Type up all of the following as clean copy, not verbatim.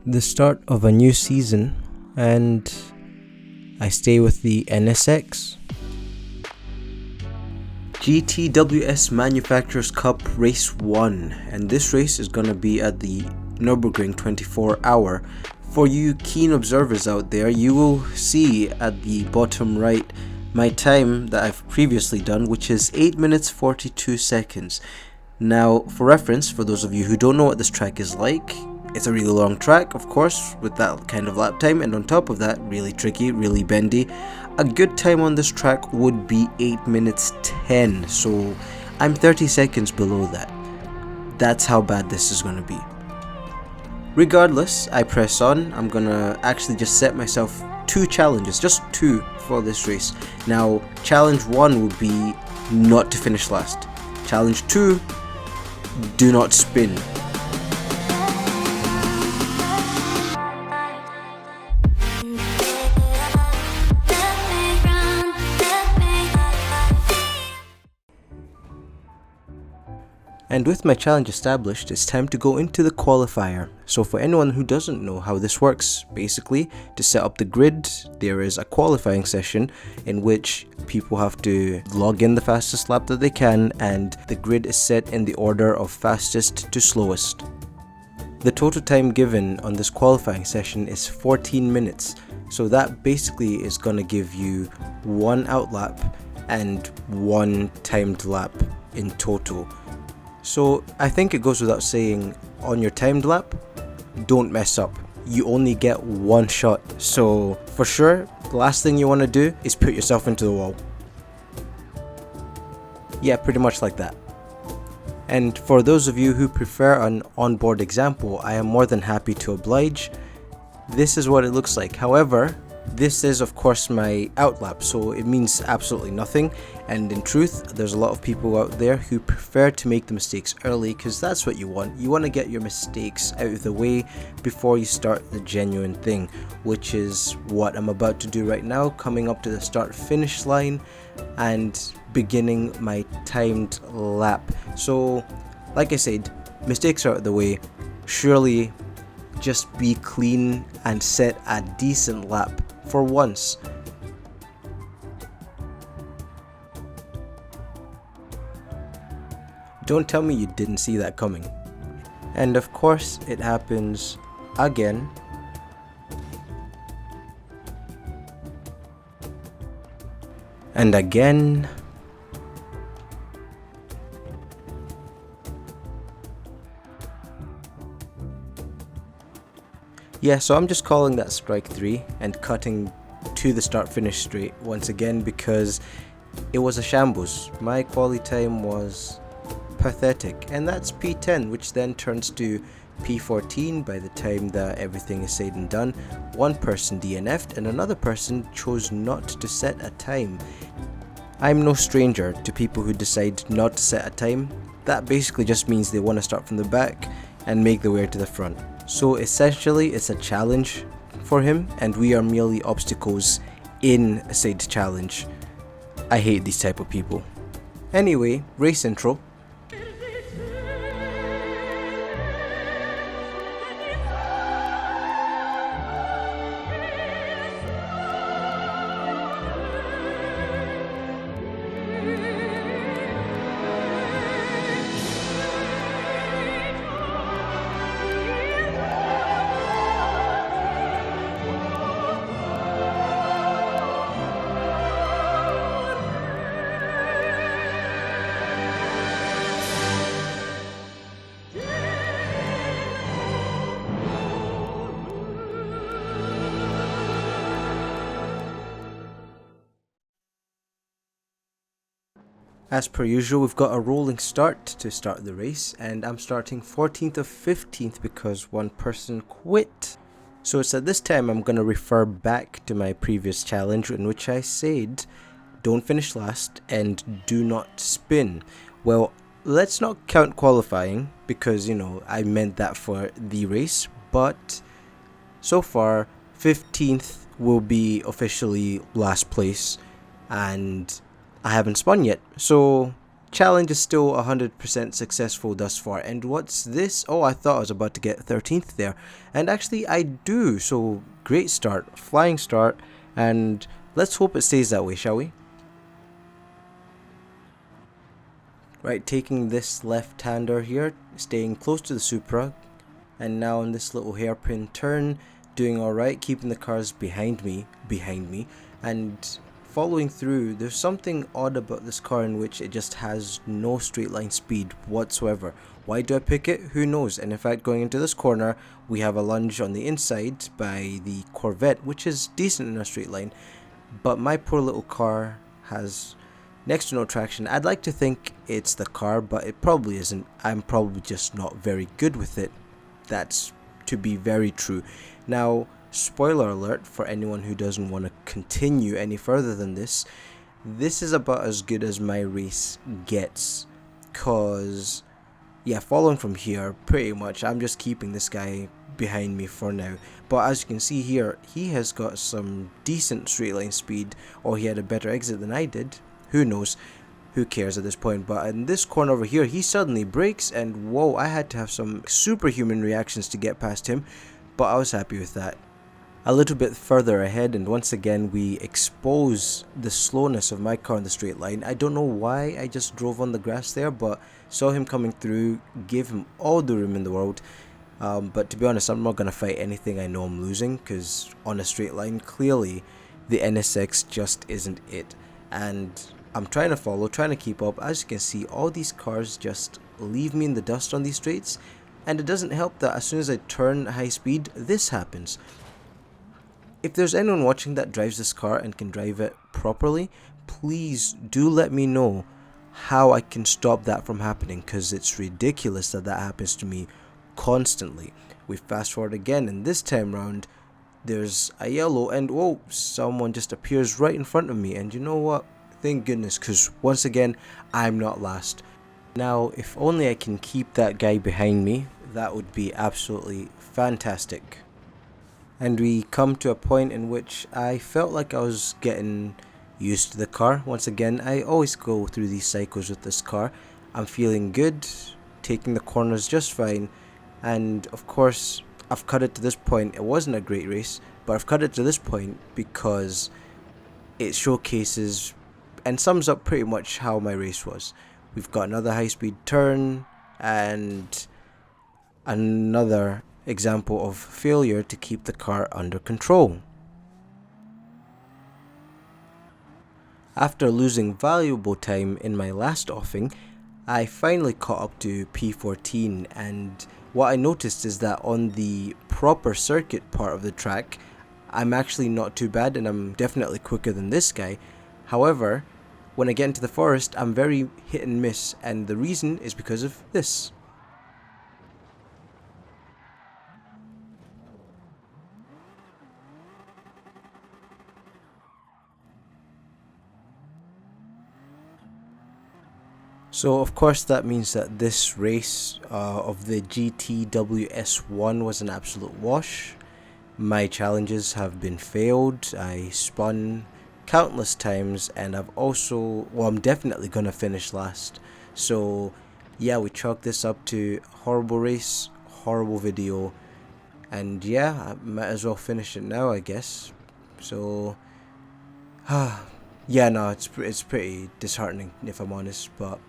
the start of a new season, and I stay with the NSX. GTWS Manufacturers Cup Race 1, and this race is going to be at the Nurburgring 24 hour. For you keen observers out there, you will see at the bottom right my time that I've previously done, which is 8 minutes 42 seconds. Now, for reference, for those of you who don't know what this track is like, it's a really long track, of course, with that kind of lap time, and on top of that, really tricky, really bendy. A good time on this track would be 8 minutes 10, so I'm 30 seconds below that. That's how bad this is going to be. Regardless, I press on. I'm going to actually just set myself 2 challenges, just 2 for this race. Now, challenge 1 would be not to finish last. Challenge 2, do not spin. And with my challenge established, it's time to go into the qualifier. So for anyone who doesn't know how this works, basically, to set up the grid, there is a qualifying session in which people have to log in the fastest lap that they can, and the grid is set in the order of fastest to slowest. The total time given on this qualifying session is 14 minutes. So that basically is going to give you 1 outlap and 1 timed lap in total. So I think it goes without saying, on your timed lap, don't mess up. You only get 1 shot. So for sure, the last thing you want to do is put yourself into the wall. Yeah, pretty much like that. And for those of you who prefer an onboard example, I am more than happy to oblige. This is what it looks like. However, this is of course my outlap, so it means absolutely nothing, and in truth there's a lot of people out there who prefer to make the mistakes early, because that's what you want. You want to get your mistakes out of the way before you start the genuine thing, which is what I'm about to do right now, coming up to the start finish line and beginning my timed lap. So like I said, mistakes are out of the way. Surely just be clean and set a decent lap for once. Don't tell me you didn't see that coming. And of course it happens again. And again. Yeah, so I'm just calling that strike 3 and cutting to the start finish straight once again, because it was a shambles. My quality time was pathetic, and that's P10, which then turns to P14 by the time that everything is said and done. One person DNF'd and another person chose not to set a time. I'm no stranger to people who decide not to set a time. That basically just means they want to start from the back and make their way to the front. So essentially it's a challenge for him, and we are merely obstacles in a said challenge. I hate these type of people. Anyway, race intro. As per usual, we've got a rolling start to start the race, and I'm starting 14th of 15th because one person quit. So it's at this time I'm going to refer back to my previous challenge in which I said, don't finish last and do not spin. Well, let's not count qualifying because, I meant that for the race, but so far 15th will be officially last place, and I haven't spun yet, so challenge is still 100% successful thus far. And what's this? Oh, I thought I was about to get 13th there. And actually I do. So great start. Flying start. And let's hope it stays that way, shall we? Right, taking this left-hander here, staying close to the Supra. And now on this little hairpin turn, doing alright, keeping the cars behind me, and following through. There's something odd about this car in which it just has no straight line speed whatsoever. Why do I pick it? Who knows? And in fact, going into this corner, we have a lunge on the inside by the Corvette, which is decent in a straight line, but my poor little car has next to no traction. I'd like to think it's the car, but it probably isn't. I'm probably just not very good with it. That's to be very true. Now, spoiler alert for anyone who doesn't want to continue any further than this. This is about as good as my race gets. Cause, yeah, following from here, pretty much, I'm just keeping this guy behind me for now. But as you can see here, he has got some decent straight line speed, or he had a better exit than I did. Who knows? Who cares at this point? But in this corner over here, he suddenly brakes, and whoa, I had to have some superhuman reactions to get past him, but I was happy with that. A little bit further ahead, and once again we expose the slowness of my car in the straight line. I don't know why I just drove on the grass there, but saw him coming through, gave him all the room in the world. But to be honest, I'm not going to fight anything I know I'm losing, because on a straight line, clearly the NSX just isn't it. And I'm trying to follow, trying to keep up. As you can see, all these cars just leave me in the dust on these straights, and it doesn't help that as soon as I turn high speed, this happens. If there's anyone watching that drives this car and can drive it properly, please do let me know how I can stop that from happening, because it's ridiculous that that happens to me constantly. We fast forward again, and this time round there's a yellow, and whoa, someone just appears right in front of me. And you know what? Thank goodness, because once again, I'm not last. Now, if only I can keep that guy behind me, that would be absolutely fantastic. And we come to a point in which I felt like I was getting used to the car. Once again, I always go through these cycles with this car. I'm feeling good, taking the corners just fine, and of course, I've cut it to this point. It wasn't a great race, but I've cut it to this point because it showcases and sums up pretty much how my race was. We've got another high speed turn and another example of failure to keep the car under control. After losing valuable time in my last offing, I finally caught up to P14, and what I noticed is that on the proper circuit part of the track, I'm actually not too bad, and I'm definitely quicker than this guy. However, when I get into the forest, I'm very hit and miss, and the reason is because of this. So of course that means that this race of the GTWS 1 was an absolute wash. My challenges have been failed. I spun countless times, and I'm definitely gonna finish last. So yeah, we chalk this up to horrible race, horrible video, and yeah, I might as well finish it now, I guess. So yeah, no, it's pretty disheartening if I'm honest, but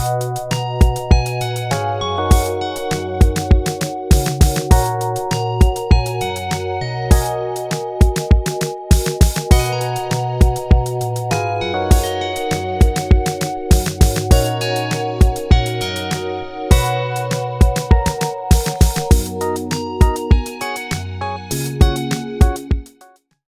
you.